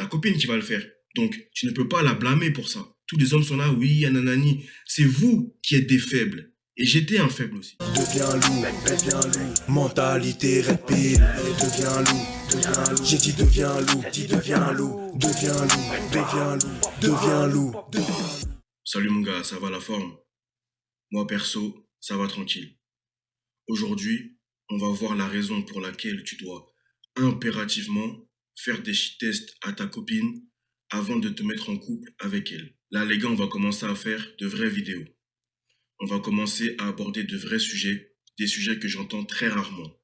ta copine qui va le faire. Donc, tu ne peux pas la blâmer pour ça. Tous les hommes sont là, oui, nanani. C'est vous qui êtes des faibles. Et j'étais un faible aussi. Deviens loup, mentalité red pill. Deviens loup, j'ai dit deviens loup, deviens loup. Salut mon gars, ça va la forme? Moi perso, ça va tranquille. Aujourd'hui, on va voir la raison pour laquelle tu dois impérativement faire des shit tests à ta copine avant de te mettre en couple avec elle. Là les gars, on va commencer à faire de vraies vidéos. On va commencer à aborder de vrais sujets, des sujets que j'entends très rarement.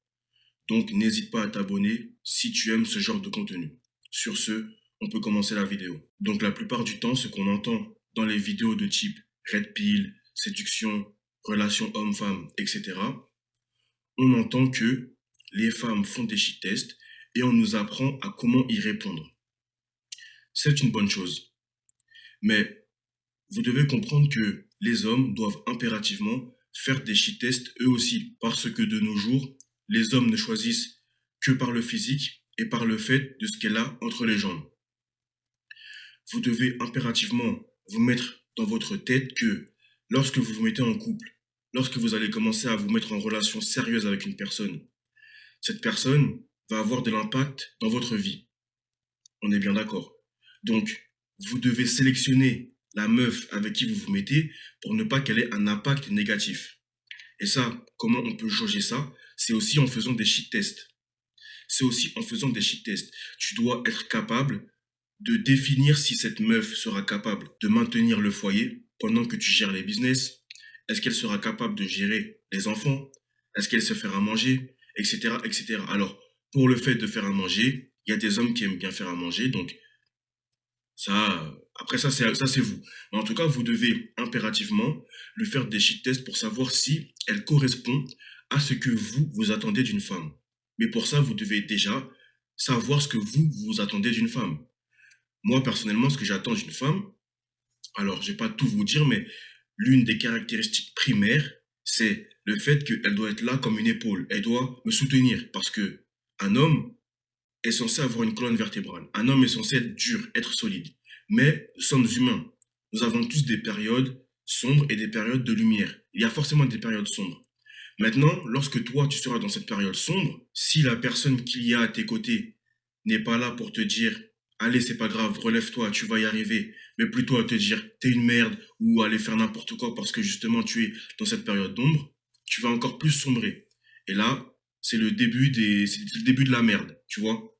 Donc n'hésite pas à t'abonner si tu aimes ce genre de contenu. Sur ce, on peut commencer la vidéo. Donc la plupart du temps, ce qu'on entend dans les vidéos de type red pill, séduction, relation homme-femme, etc., on entend que les femmes font des shit tests et on nous apprend à comment y répondre. C'est une bonne chose. Mais vous devez comprendre que les hommes doivent impérativement faire des shit tests eux aussi, parce que de nos jours, les hommes ne choisissent que par le physique et par le fait de ce qu'elle a entre les jambes. Vous devez impérativement vous mettre dans votre tête que lorsque vous vous mettez en couple, lorsque vous allez commencer à vous mettre en relation sérieuse avec une personne, cette personne va avoir de l'impact dans votre vie. On est bien d'accord. Donc, vous devez sélectionner la meuf avec qui vous vous mettez pour ne pas qu'elle ait un impact négatif. Et ça, comment on peut jauger ça? C'est aussi en faisant des shit tests. C'est aussi en faisant des shit tests. Tu dois être capable de définir si cette meuf sera capable de maintenir le foyer pendant que tu gères les business. Est-ce qu'elle sera capable de gérer les enfants? Est-ce qu'elle sait faire à manger? Etc., etc. Alors, pour le fait de faire à manger, il y a des hommes qui aiment bien faire à manger, donc ça, après ça c'est vous. Mais en tout cas, vous devez impérativement lui faire des shit tests pour savoir si elle correspond à ce que vous attendez d'une femme. Mais pour ça, vous devez déjà savoir ce que vous attendez d'une femme. Moi, personnellement, ce que j'attends d'une femme, alors je vais pas tout vous dire, mais l'une des caractéristiques primaires, c'est le fait qu'elle doit être là comme une épaule. Elle doit me soutenir parce que un homme est censé avoir une colonne vertébrale. Un homme est censé être dur, être solide. Mais nous sommes humains. Nous avons tous des périodes sombres et des périodes de lumière. Il y a forcément des périodes sombres. Maintenant, lorsque toi, tu seras dans cette période sombre, si la personne qu'il y a à tes côtés n'est pas là pour te dire, allez, c'est pas grave, relève-toi, tu vas y arriver, mais plutôt à te dire, t'es une merde, ou aller faire n'importe quoi parce que justement tu es dans cette période d'ombre, tu vas encore plus sombrer. Et là, c'est le début de la merde, tu vois.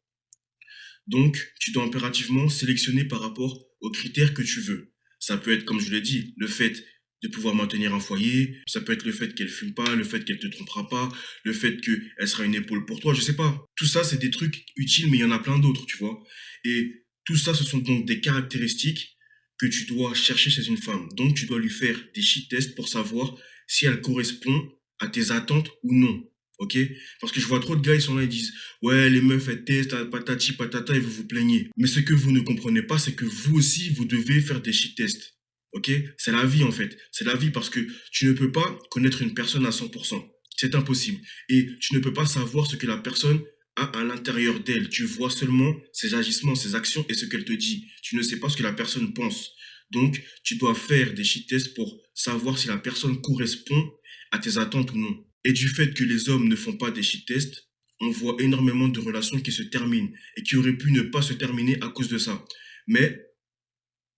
Donc, tu dois impérativement sélectionner par rapport aux critères que tu veux. Ça peut être, comme je l'ai dit, le fait de pouvoir maintenir un foyer, ça peut être le fait qu'elle fume pas, le fait qu'elle te trompera pas, le fait qu'elle sera une épaule pour toi, je sais pas. Tout ça, c'est des trucs utiles, mais il y en a plein d'autres, tu vois. Et tout ça, ce sont donc des caractéristiques que tu dois chercher chez une femme. Donc, tu dois lui faire des shit tests pour savoir si elle correspond à tes attentes ou non. Ok? Parce que je vois trop de gars, ils sont là, ils disent, ouais, les meufs, elles testent, patati, patata, et vous vous plaignez. Mais ce que vous ne comprenez pas, c'est que vous aussi, vous devez faire des shit tests. Ok? C'est la vie, en fait. C'est la vie parce que tu ne peux pas connaître une personne à 100%. C'est impossible. Et tu ne peux pas savoir ce que la personne a à l'intérieur d'elle. Tu vois seulement ses agissements, ses actions et ce qu'elle te dit. Tu ne sais pas ce que la personne pense. Donc, tu dois faire des shit tests pour savoir si la personne correspond à tes attentes ou non. Et du fait que les hommes ne font pas des shit tests, on voit énormément de relations qui se terminent et qui auraient pu ne pas se terminer à cause de ça. Mais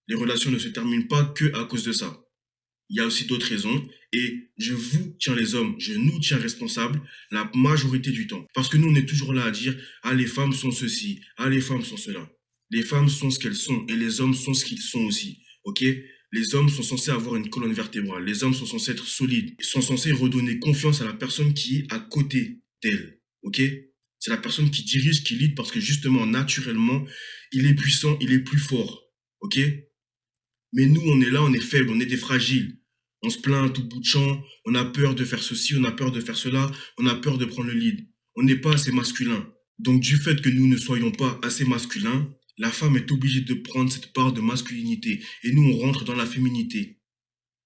les relations ne se terminent pas que à cause de ça. Il y a aussi d'autres raisons et je vous tiens les hommes, je nous tiens responsables la majorité du temps. Parce que nous, on est toujours là à dire, ah, les femmes sont ceci, ah, les femmes sont cela. Les femmes sont ce qu'elles sont et les hommes sont ce qu'ils sont aussi. Ok? Les hommes sont censés avoir une colonne vertébrale. Les hommes sont censés être solides. Ils sont censés redonner confiance à la personne qui est à côté d'elle. Ok? C'est la personne qui dirige, qui lead parce que justement, naturellement, il est puissant, il est plus fort. Ok? Mais nous, on est là, on est faible, on est des fragiles. On se plaint à tout bout de champ, on a peur de faire ceci, on a peur de faire cela, on a peur de prendre le lead. On n'est pas assez masculin. Donc du fait que nous ne soyons pas assez masculins, la femme est obligée de prendre cette part de masculinité. Et nous, on rentre dans la féminité.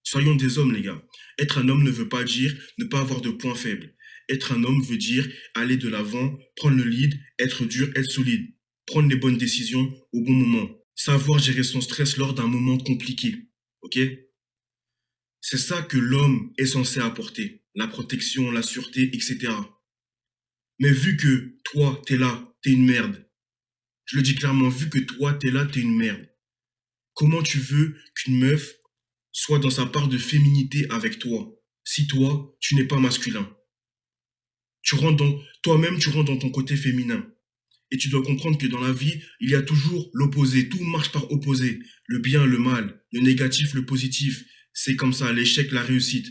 Soyons des hommes, les gars. Être un homme ne veut pas dire ne pas avoir de points faibles. Être un homme veut dire aller de l'avant, prendre le lead, être dur, être solide. prendre les bonnes décisions au bon moment, savoir gérer son stress lors d'un moment compliqué, ok? C'est ça que l'homme est censé apporter, la protection, la sûreté, etc. Mais vu que toi, t'es là, t'es une merde, je le dis clairement, vu que toi, t'es là, t'es une merde, comment tu veux qu'une meuf soit dans sa part de féminité avec toi, si toi, tu n'es pas masculin? Toi-même, tu rentres dans ton côté féminin. Et tu dois comprendre que dans la vie, il y a toujours l'opposé. Tout marche par opposé. Le bien, le mal, le négatif, le positif. C'est comme ça, l'échec, la réussite.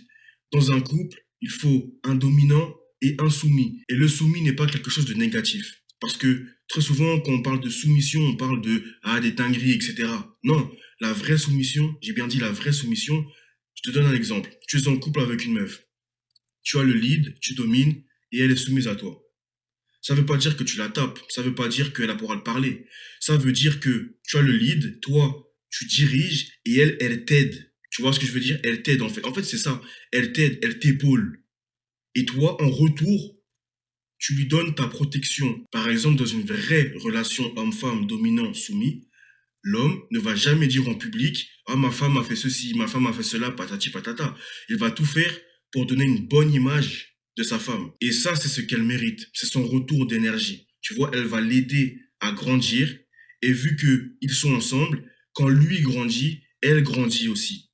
Dans un couple, il faut un dominant et un soumis. Et le soumis n'est pas quelque chose de négatif. Parce que très souvent, quand on parle de soumission, on parle des dingueries, etc. Non, la vraie soumission, j'ai bien dit la vraie soumission, je te donne un exemple. Tu es en couple avec une meuf. Tu as le lead, tu domines, et elle est soumise à toi. Ça ne veut pas dire que tu la tapes, ça ne veut pas dire qu'elle pourra te parler. Ça veut dire que tu as le lead, toi, tu diriges et elle t'aide. Tu vois ce que je veux dire? Elle t'aide en fait. En fait, c'est ça. Elle t'aide, elle t'épaule. Et toi, en retour, tu lui donnes ta protection. Par exemple, dans une vraie relation homme-femme dominant-soumis, l'homme ne va jamais dire en public « Ah, ma femme a fait ceci, ma femme a fait cela, patati patata ». Il va tout faire pour donner une bonne image de sa femme. Et ça, c'est ce qu'elle mérite. C'est son retour d'énergie. Tu vois, elle va l'aider à grandir. Et vu qu'ils sont ensemble, quand lui grandit, elle grandit aussi.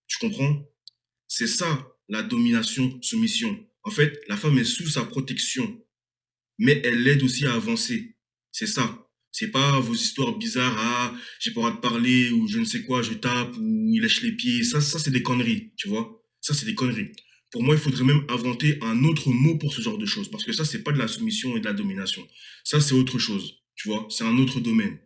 Tu comprends? C'est ça, la domination-soumission. En fait, la femme est sous sa protection. Mais elle l'aide aussi à avancer. C'est ça. C'est pas vos histoires bizarres, ah, j'ai pas le droit de parler, ou je ne sais quoi, je tape, ou il lèche les pieds. Ça c'est des conneries, tu vois? Ça, c'est des conneries. Pour moi, il faudrait même inventer un autre mot pour ce genre de choses. Parce que ça, c'est pas de la soumission et de la domination. Ça, c'est autre chose. Tu vois, c'est un autre domaine.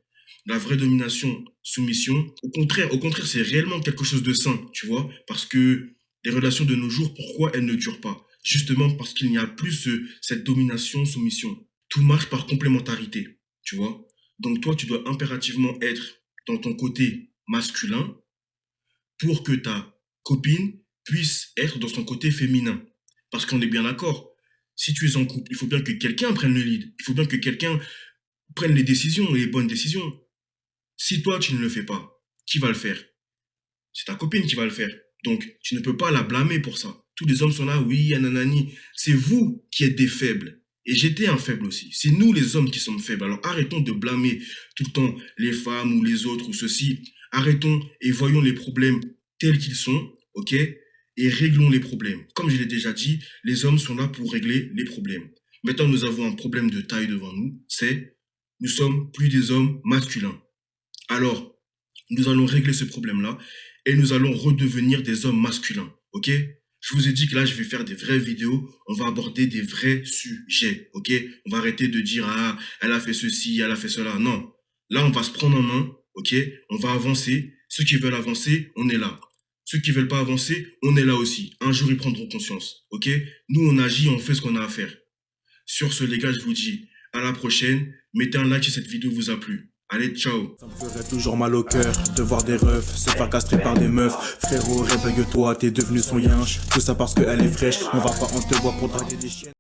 La vraie domination, soumission, au contraire, c'est réellement quelque chose de sain, tu vois. Parce que les relations de nos jours, pourquoi elles ne durent pas? Justement parce qu'il n'y a plus cette domination, soumission. Tout marche par complémentarité, tu vois. Donc toi, tu dois impérativement être dans ton côté masculin pour que ta copine puisse être dans son côté féminin. Parce qu'on est bien d'accord. Si tu es en couple, il faut bien que quelqu'un prenne le lead. Il faut bien que quelqu'un prenne les décisions, les bonnes décisions. Si toi, tu ne le fais pas, qui va le faire? C'est ta copine qui va le faire. Donc, tu ne peux pas la blâmer pour ça. Tous les hommes sont là, oui, nanani. C'est vous qui êtes des faibles. Et j'étais un faible aussi. C'est nous les hommes qui sommes faibles. Alors arrêtons de blâmer tout le temps les femmes ou les autres ou ceci. Arrêtons et voyons les problèmes tels qu'ils sont, ok? Et réglons les problèmes. Comme je l'ai déjà dit, les hommes sont là pour régler les problèmes. Maintenant, nous avons un problème de taille devant nous, c'est nous sommes plus des hommes masculins. Alors, nous allons régler ce problème-là et nous allons redevenir des hommes masculins, ok? Je vous ai dit que là, je vais faire des vraies vidéos, on va aborder des vrais sujets, ok? On va arrêter de dire, ah, elle a fait ceci, elle a fait cela. Non, là, on va se prendre en main, ok? On va avancer. Ceux qui veulent avancer, on est là. Ceux qui veulent pas avancer, on est là aussi. Un jour, ils prendront conscience, ok? Nous, on agit, on fait ce qu'on a à faire. Sur ce, les gars, je vous dis à la prochaine. Mettez un like si cette vidéo vous a plu. Allez, ciao. Ça me ferait toujours mal au cœur de voir des refs se faire castrer par des meufs. Frérot, réveille-toi, t'es devenu son yinche. Tout ça parce qu'elle est fraîche. On va pas en te voir pour draguer des chiennes.